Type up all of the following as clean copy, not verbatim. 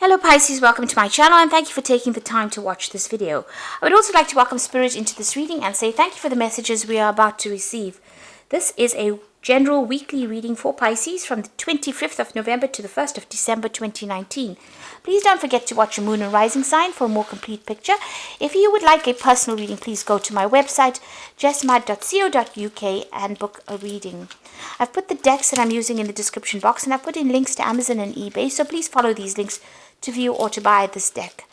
Hello Pisces, welcome to my channel and thank you for taking the time to watch this video. I would also like to welcome Spirit into this reading and say thank you for the messages we are about to receive. This is a general weekly reading for Pisces from the 25th of November to the 1st of December 2019. Please don't forget to watch your moon and rising sign for a more complete picture. If you would like a personal reading, please go to my website jessmad.co.uk and book a reading. I've put the decks that I'm using in the description box and I've put in links to Amazon and eBay, so please follow these links to view or to buy this deck.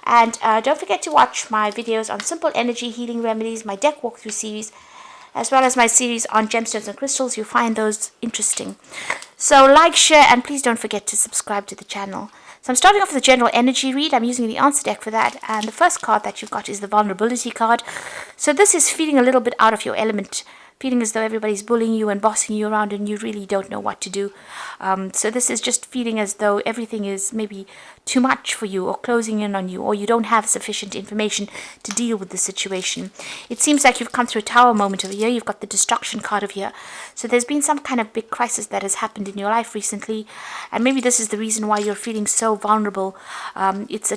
And don't forget to watch my videos on simple energy healing remedies, my deck walkthrough series, as well as my series on gemstones and crystals. You'll find those interesting. So like, share, and please don't forget to subscribe to the channel. So I'm starting off with the general energy read. I'm using the answer deck for that. And the first card that you've got is the vulnerability card. So this is feeling a little bit out of your element, feeling as though everybody's bullying you and bossing you around and you really don't know what to do. So this is just feeling as though everything is maybe too much for you or closing in on you, or you don't have sufficient information to deal with the situation. It seems like you've come through a tower moment over here. You've got the destruction card over here. So there's been some kind of big crisis that has happened in your life recently, and maybe this is the reason why you're feeling so vulnerable. It's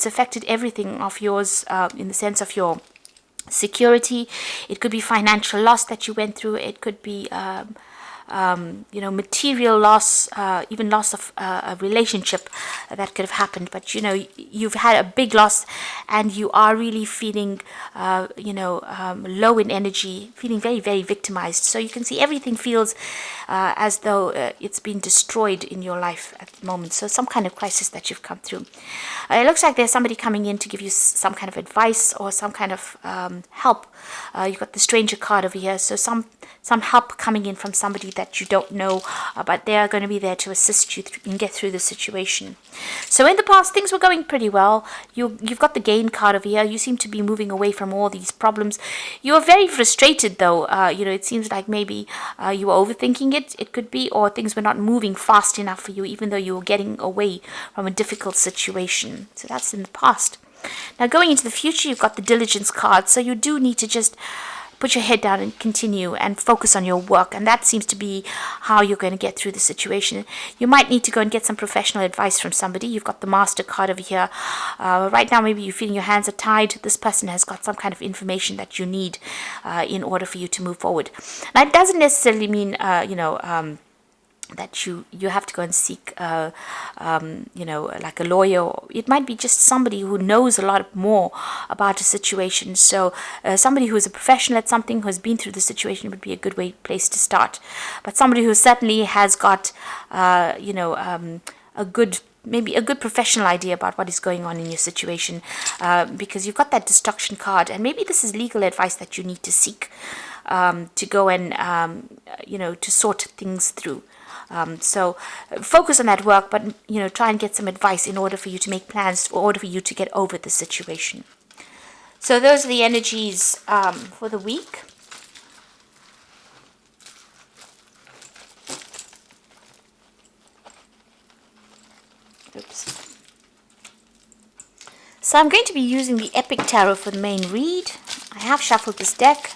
affected everything of yours in the sense of your security. It could be financial loss that you went through. It could be material loss, even loss of a relationship that could have happened. But you've had a big loss and you are really feeling low in energy, feeling very, very victimized. So you can see everything feels as though it's been destroyed in your life at the moment. So some kind of crisis that you've come through. It looks like there's somebody coming in to give you some kind of advice or some kind of help. You've got the stranger card over here, so some help coming in from somebody that you don't know, but they are going to be there to assist you and get through the situation. So in the past, things were going pretty well. You've got the gain card over here. You seem to be moving away from all these problems. You are very frustrated though. It seems like maybe you were overthinking it. It could be, or things were not moving fast enough for you, even though you were getting away from a difficult situation. So that's in the past. Now going into the future, you've got the diligence card. So you do need to just put your head down and continue and focus on your work, and that seems to be how you're going to get through the situation. You might need to go and get some professional advice from somebody. You've got the master card over here. Right now maybe you're feeling your hands are tied. This person has got some kind of information that you need in order for you to move forward. Now it doesn't necessarily mean that you have to go and seek like a lawyer. It might be just somebody who knows a lot more about a situation. So somebody who is a professional at something, who has been through the situation, would be a good place to start. But somebody who certainly has got maybe a good professional idea about what is going on in your situation, because you've got that destruction card, and maybe this is legal advice that you need to seek to go and to sort things through. So focus on that work, but try and get some advice in order for you to make plans, in order for you to get over the situation. So those are the energies for the week. Oops. So I'm going to be using the Epic Tarot for the main read. I have shuffled this deck.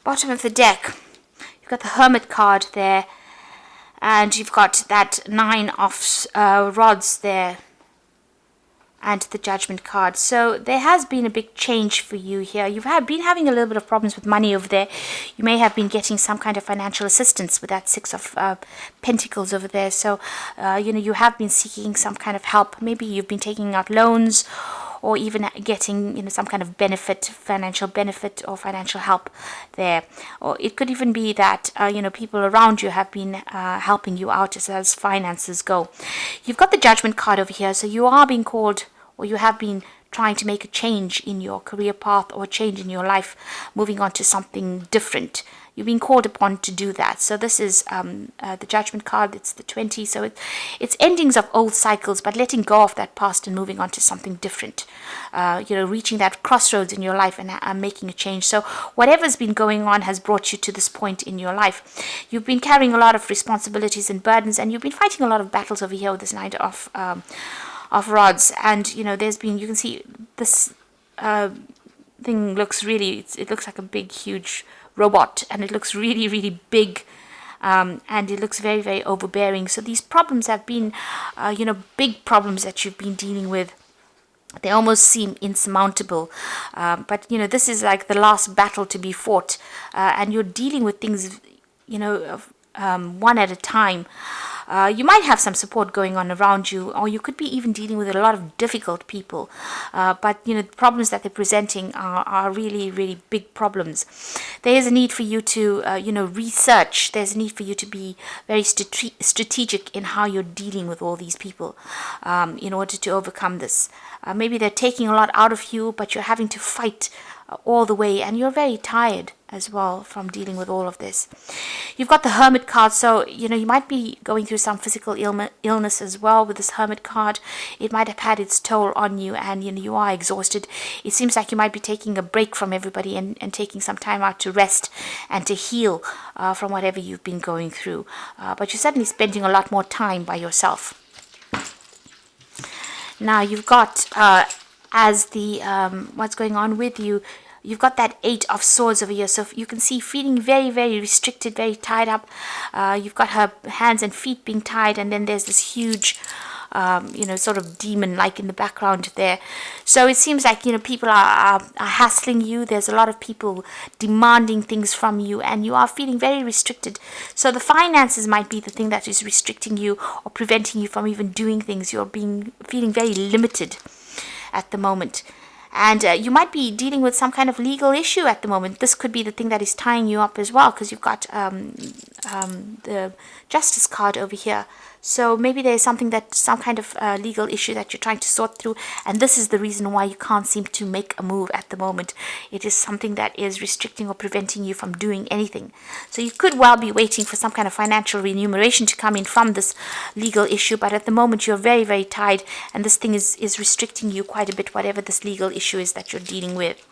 Bottom of the deck, you've got the Hermit card there, and you've got that 9 of rods there, and the Judgment card. So there has been a big change for you here. You've been having a little bit of problems with money over there. You may have been getting some kind of financial assistance with that 6 of Pentacles over there. So you have been seeking some kind of help. Maybe you've been taking out loans, or even getting some kind of benefit, financial benefit or financial help there. Or it could even be that people around you have been helping you out as finances go. You've got the Judgment card over here, so you are being called, or you have been trying to make a change in your career path or a change in your life, moving on to something different. You've been called upon to do that. So this is the Judgment card. It's the 20. So it's endings of old cycles, but letting go of that past and moving on to something different. Reaching that crossroads in your life and making a change. So whatever's been going on has brought you to this point in your life. You've been carrying a lot of responsibilities and burdens, and you've been fighting a lot of battles over here with this Knight of rods. And there's been, you can see this thing looks really, it looks like a big, huge robot, and it looks really, really big, and it looks very, very overbearing. So these problems have been, big problems that you've been dealing with. They almost seem insurmountable, but this is like the last battle to be fought, and you're dealing with things, one at a time. You might have some support going on around you, or you could be even dealing with a lot of difficult people. But the problems that they're presenting are really, really big problems. There is a need for you to, research. There's a need for you to be very strategic in how you're dealing with all these people, in order to overcome this. Maybe they're taking a lot out of you, but you're having to fight all the way, and you're very tired as well from dealing with all of this. You've got the Hermit card, so you might be going through some physical illness as well with this Hermit card. It might have had its toll on you, and you are exhausted. It seems like you might be taking a break from everybody and taking some time out to rest and to heal from whatever you've been going through. But you're certainly spending a lot more time by yourself. Now you've got as the what's going on with you, you've got that 8 of Swords over here. So you can see feeling very, very restricted, very tied up. You've got her hands and feet being tied, and then there's this huge sort of demon like in the background there. So it seems like people are hassling you. There's a lot of people demanding things from you, and you are feeling very restricted. So the finances might be the thing that is restricting you or preventing you from even doing things. You're feeling very limited at the moment. And you might be dealing with some kind of legal issue at the moment. This could be the thing that is tying you up as well, because you've got the Justice card over here. So maybe there's some kind of legal issue that you're trying to sort through, and this is the reason why you can't seem to make a move at the moment. It is something that is restricting or preventing you from doing anything. So you could well be waiting for some kind of financial remuneration to come in from this legal issue, but at the moment you're very, very tied, and this thing is restricting you quite a bit, whatever this legal issue is that you're dealing with.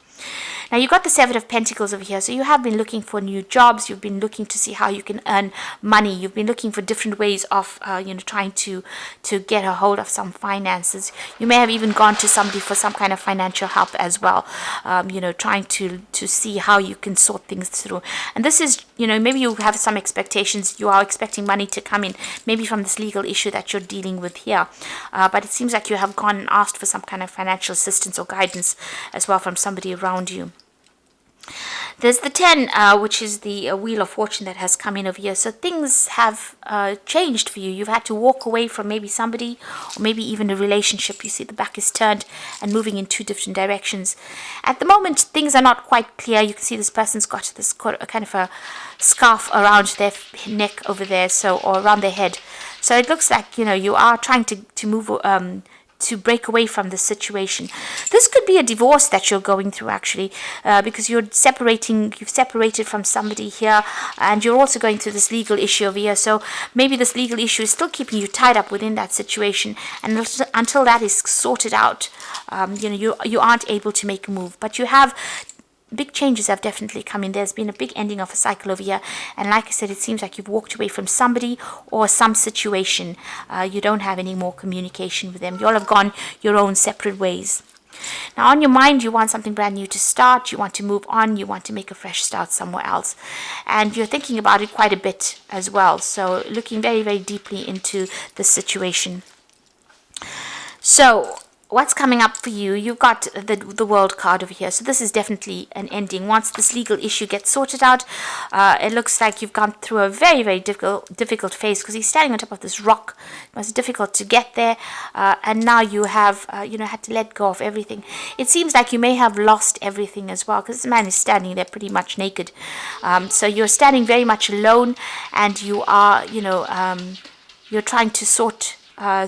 Now you've got the 7 of Pentacles over here, so you have been looking for new jobs. You've been looking to see how you can earn money. You've been looking for different ways of trying to get a hold of some finances. You may have even gone to somebody for some kind of financial help as well, trying to see how you can sort things through. And this is, maybe you have some expectations. You are expecting money to come in, maybe from this legal issue that you're dealing with here, but it seems like you have gone and asked for some kind of financial assistance or guidance as well from somebody around you. There's the 10, which is the Wheel of Fortune that has come in over here. So things have changed for you. You've had to walk away from maybe somebody, or maybe even a relationship. You see the back is turned and moving in 2 different directions. At the moment, things are not quite clear. You can see this person's got this kind of a scarf around their neck over there, or around their head. So it looks like, you are trying to move to break away from the situation. This could be a divorce that you're going through, actually, because you've separated from somebody here, and you're also going through this legal issue over here. So maybe this legal issue is still keeping you tied up within that situation, and until that is sorted out, you aren't able to make a move. But you have big changes have definitely come in. There's been a big ending of a cycle over here, and like I said, it seems like you've walked away from somebody or some situation. You don't have any more communication with them. You all have gone your own separate ways. Now on your mind, you want something brand new to start. You want to move on. You want to make a fresh start somewhere else, and you're thinking about it quite a bit as well. So looking very, very deeply into this situation. So what's coming up for you? You've got the World card over here. So this is definitely an ending. Once this legal issue gets sorted out, it looks like you've gone through a very, very difficult phase, because he's standing on top of this rock. It was difficult to get there, and now you have had to let go of everything. It seems like you may have lost everything as well, because this man is standing there pretty much naked. So you're standing very much alone, and you are you're trying to sort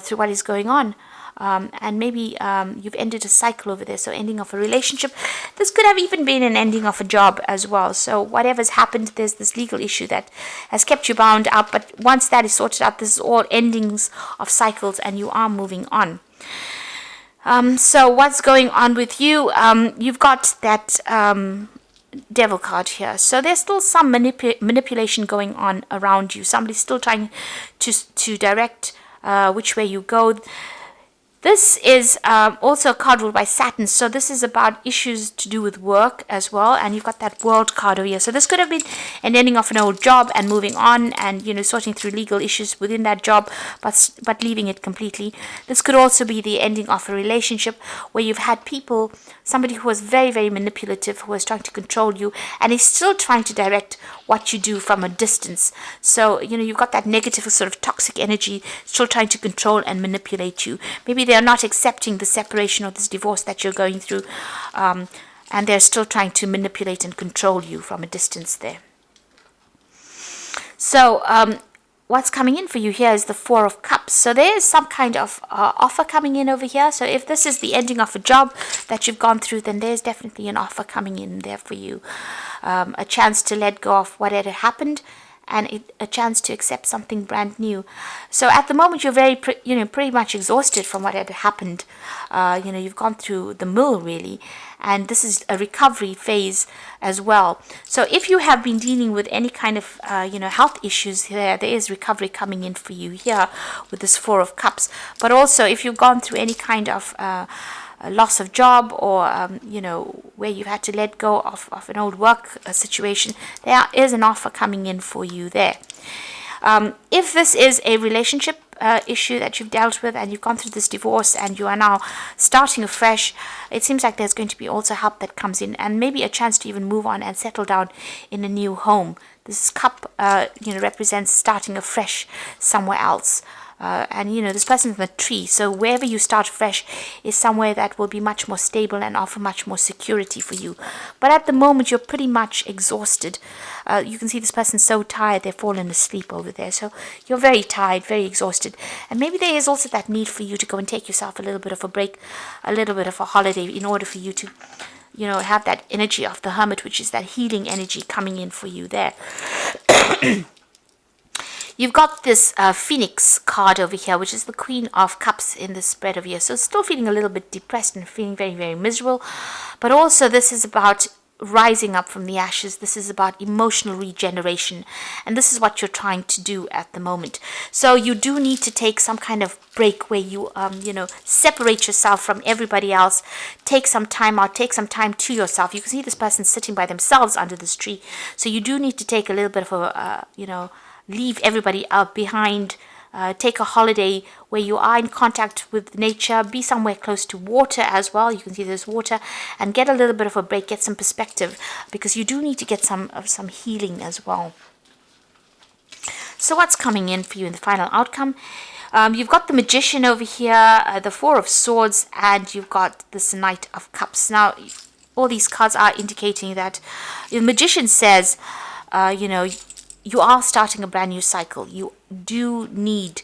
through what is going on. and maybe you've ended a cycle over there, so ending of a relationship. This could have even been an ending of a job as well. So whatever's happened, there's this legal issue that has kept you bound up, but once that is sorted out, this is all endings of cycles and you are moving on. So what's going on with you? You've got that devil card here. So there's still some manipulation going on around you. Somebody's still trying to direct which way you go. This is also a card ruled by Saturn, so this is about issues to do with work as well, and you've got that World card over here. So this could have been an ending of an old job and moving on and, you know, sorting through legal issues within that job, but leaving it completely. This could also be the ending of a relationship where you've had people, somebody who was very, very manipulative, who was trying to control you, and is still trying to direct what you do from a distance. So, you know, you've got that negative sort of toxic energy still trying to control and manipulate you. Maybe they are not accepting the separation or this divorce that you're going through, and they're still trying to manipulate and control you from a distance there. So what's coming in for you here is the Four of Cups. So there is some kind of offer coming in over here. So if this is the ending of a job that you've gone through, then there's definitely an offer coming in there for you. A chance to let go of what had happened, and a chance to accept something brand new. So at the moment, you're very, pretty much exhausted from what had happened. You've gone through the mill, really, and this is a recovery phase as well. So if you have been dealing with any kind of, health issues there is recovery coming in for you here with this Four of Cups. But also, if you've gone through any kind of a loss of job, or where you've had to let go of an old work situation, there is an offer coming in for you there. If this is a relationship issue that you've dealt with and you've gone through this divorce and you are now starting afresh, it seems like there's going to be also help that comes in, and maybe a chance to even move on and settle down in a new home. This cup represents starting afresh somewhere else. This person is in a tree, so wherever you start fresh is somewhere that will be much more stable and offer much more security for you. But at the moment, you're pretty much exhausted. You can see this person's so tired, they've fallen asleep over there. So you're very tired, very exhausted. And maybe there is also that need for you to go and take yourself a little bit of a break, a little bit of a holiday, in order for you to, have that energy of the Hermit, which is that healing energy coming in for you there. You've got this Phoenix card over here, which is the Queen of Cups in the spread over here. So still feeling a little bit depressed and feeling very, very miserable. But also this is about rising up from the ashes. This is about emotional regeneration. And this is what you're trying to do at the moment. So you do need to take some kind of break where you, separate yourself from everybody else. Take some time out. Take some time to yourself. You can see this person sitting by themselves under this tree. So you do need to take a little bit of a, leave everybody out behind, take a holiday where you are in contact with nature, be somewhere close to water as well. You can see there's water, and get a little bit of a break, get some perspective, because you do need to get some healing as well. So what's coming in for you in the final outcome? You've got the Magician over here, the Four of Swords, and you've got this Knight of Cups. Now, all these cards are indicating that the Magician says, you are starting a brand new cycle. You do need,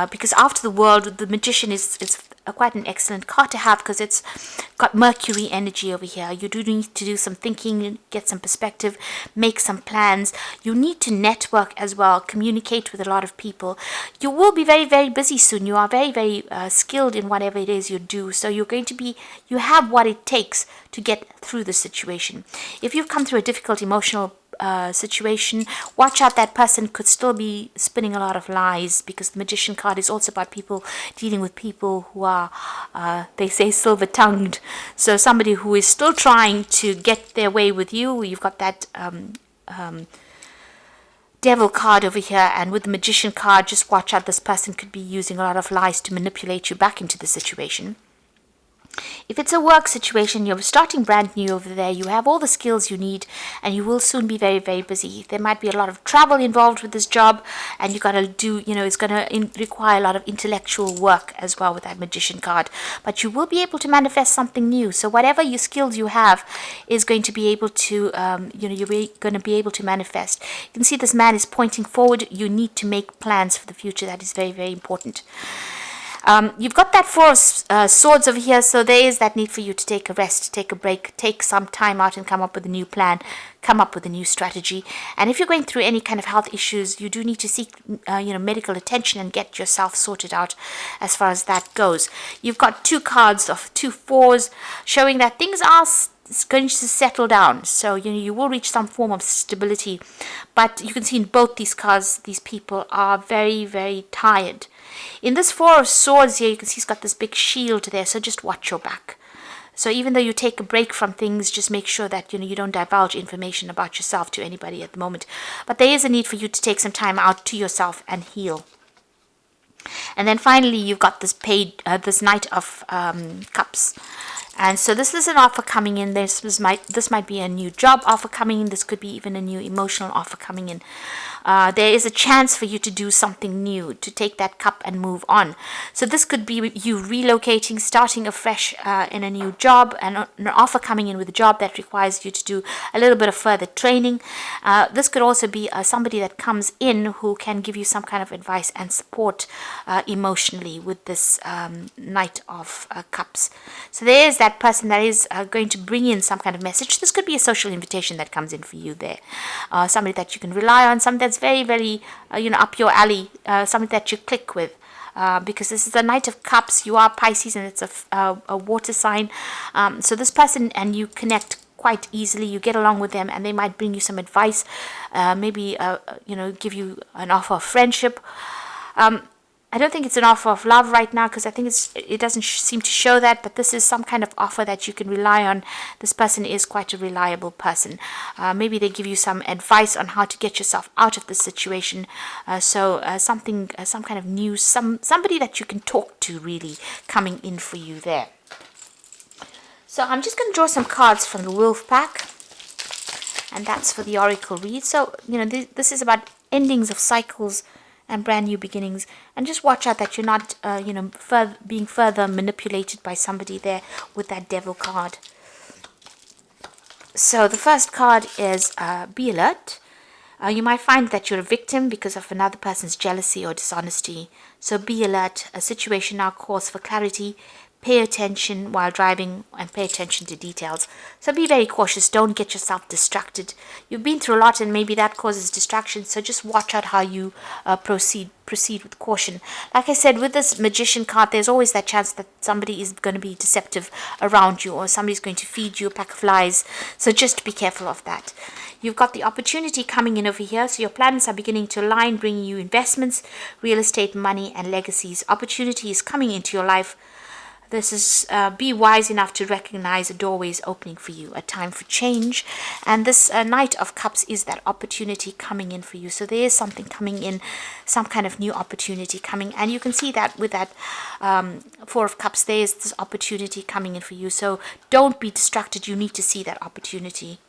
because after the World, the Magician is quite an excellent card to have, because it's got Mercury energy over here. You do need to do some thinking, get some perspective, make some plans. You need to network as well, communicate with a lot of people. You will be very, very busy soon. You are very, very skilled in whatever it is you do. So you have what it takes to get through the situation. If you've come through a difficult emotional situation, watch out. That person could still be spinning a lot of lies, because the Magician card is also about people dealing with people who are, they say, silver-tongued. So somebody who is still trying to get their way with you. You've got that Devil card over here, and with the Magician card, just watch out. This person could be using a lot of lies to manipulate you back into the situation. If it's a work situation, you're starting brand new over there, you have all the skills you need, and you will soon be very, very busy. There might be a lot of travel involved with this job, and you got to do, it's going to require a lot of intellectual work as well with that Magician card. But you will be able to manifest something new. So whatever your skills you have is going to be able to, you're going to be able to manifest. You can see this man is pointing forward. You need to make plans for the future. That is very, very important. You've got that Four of Swords over here, so there is that need for you to take a rest, take a break, take some time out and come up with a new plan, come up with a new strategy. And if you're going through any kind of health issues, you do need to seek medical attention and get yourself sorted out as far as that goes. You've got two cards of 2 4s showing that things are going to settle down. So you will reach some form of stability. But you can see in both these cards, these people are very, very tired. In this Four of Swords here, you can see he's got this big shield there, so just watch your back. So even though you take a break from things, just make sure that you don't divulge information about yourself to anybody at the moment. But there is a need for you to take some time out to yourself and heal. And then finally, you've got this Knight of Cups. And so this is an offer coming in. This might be a new job offer coming in. This could be even a new emotional offer coming in. There is a chance for you to do something new, to take that cup and move on. So this could be you relocating, starting afresh in a new job, and an offer coming in with a job that requires you to do a little bit of further training. This could also be somebody that comes in who can give you some kind of advice and support emotionally with this Knight of Cups. So there is that person that is going to bring in some kind of message. This could be a social invitation that comes in for you there. Somebody that you can rely on, somebody that's very, very, up your alley, somebody that you click with. Because this is a Knight of Cups, you are Pisces, and it's a water sign. So this person and you connect quite easily. You get along with them, and they might bring you some advice, maybe give you an offer of friendship. I don't think it's an offer of love right now, because I think it doesn't seem to show that, but this is some kind of offer that you can rely on. This person is quite a reliable person. Maybe they give you some advice on how to get yourself out of the situation. Some kind of news, somebody that you can talk to really coming in for you there. So I'm just going to draw some cards from the Wolf pack, and that's for the Oracle read. So, this is about endings of cycles and brand new beginnings, and just watch out that you're not being further manipulated by somebody there with that Devil card. So the first card is be alert. You might find that you're a victim because of another person's jealousy or dishonesty. So be alert. A situation now calls for clarity. Pay attention while driving, and pay attention to details. So be very cautious. Don't get yourself distracted. You've been through a lot, and maybe that causes distraction. So just watch out how you proceed with caution. Like I said, with this Magician card, there's always that chance that somebody is going to be deceptive around you, or somebody's going to feed you a pack of lies. So just be careful of that. You've got the opportunity coming in over here. So your plans are beginning to align, bringing you investments, real estate, money, and legacies. Opportunity is coming into your life. This is be wise enough to recognize a doorway is opening for you, a time for change. And this Knight of Cups is that opportunity coming in for you. So there is something coming in, some kind of new opportunity coming. And you can see that with that Four of Cups, there is this opportunity coming in for you. So don't be distracted. You need to see that opportunity.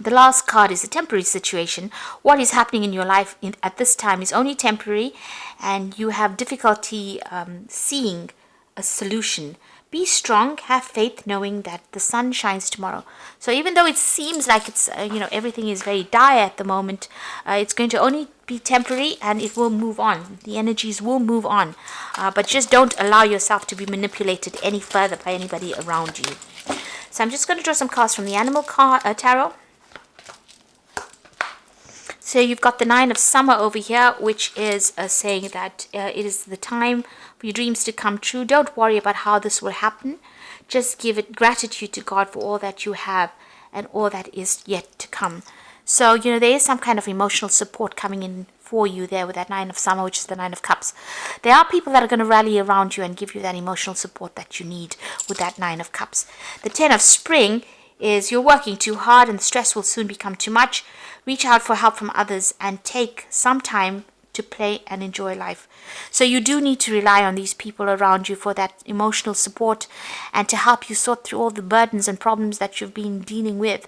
The last card is a temporary situation. What is happening in your life at this time is only temporary, and you have difficulty seeing a solution. Be strong, have faith, knowing that the sun shines tomorrow. So even though it seems like it's everything is very dire at the moment, it's going to only be temporary, and it will move on. The energies will move on, but just don't allow yourself to be manipulated any further by anybody around you. So I'm just going to draw some cards from the Animal Tarot. So you've got the Nine of Summer over here, which is saying that it is the time for your dreams to come true. Don't worry about how this will happen. Just give it gratitude to God for all that you have and all that is yet to come. So, there is some kind of emotional support coming in for you there with that Nine of Summer, which is the Nine of Cups. There are people that are going to rally around you and give you that emotional support that you need with that Nine of Cups. The Ten of Spring is you're working too hard and the stress will soon become too much. Reach out for help from others and take some time to play and enjoy life. So you do need to rely on these people around you for that emotional support and to help you sort through all the burdens and problems that you've been dealing with.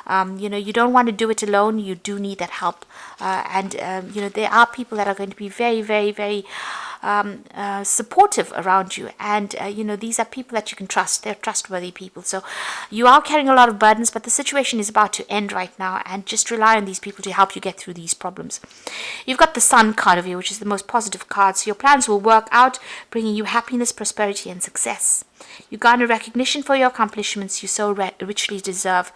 You don't want to do it alone. You do need that help. There are people that are going to be very, very, very supportive around you, and these are people that you can trust. They're trustworthy people. So you are carrying a lot of burdens, but the situation is about to end right now, and just rely on these people to help you get through these problems. You've got the Sun card of you, which is the most positive card. So your plans will work out, bringing you happiness, prosperity, and success. You garner recognition for your accomplishments you so richly deserve.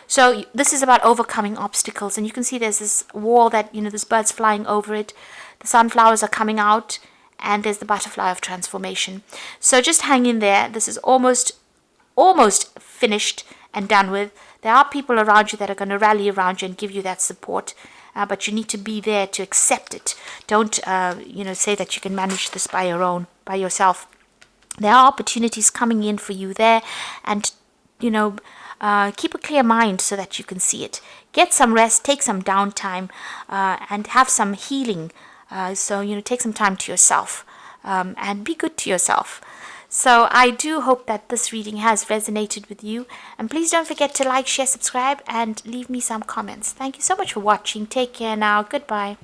So this is about overcoming obstacles, and you can see there's this wall that, there's birds flying over it. The sunflowers are coming out, and there's the butterfly of transformation. So just hang in there. This is almost finished and done with. There are people around you that are going to rally around you and give you that support, but you need to be there to accept it. Don't say that you can manage this by yourself. There are opportunities coming in for you there, and keep a clear mind so that you can see it. Get some rest, take some downtime, and have some healing. So take some time to yourself, and be good to yourself. So I do hope that this reading has resonated with you, and please don't forget to like, share, subscribe, and leave me some comments. Thank you so much for watching. Take care now. Goodbye.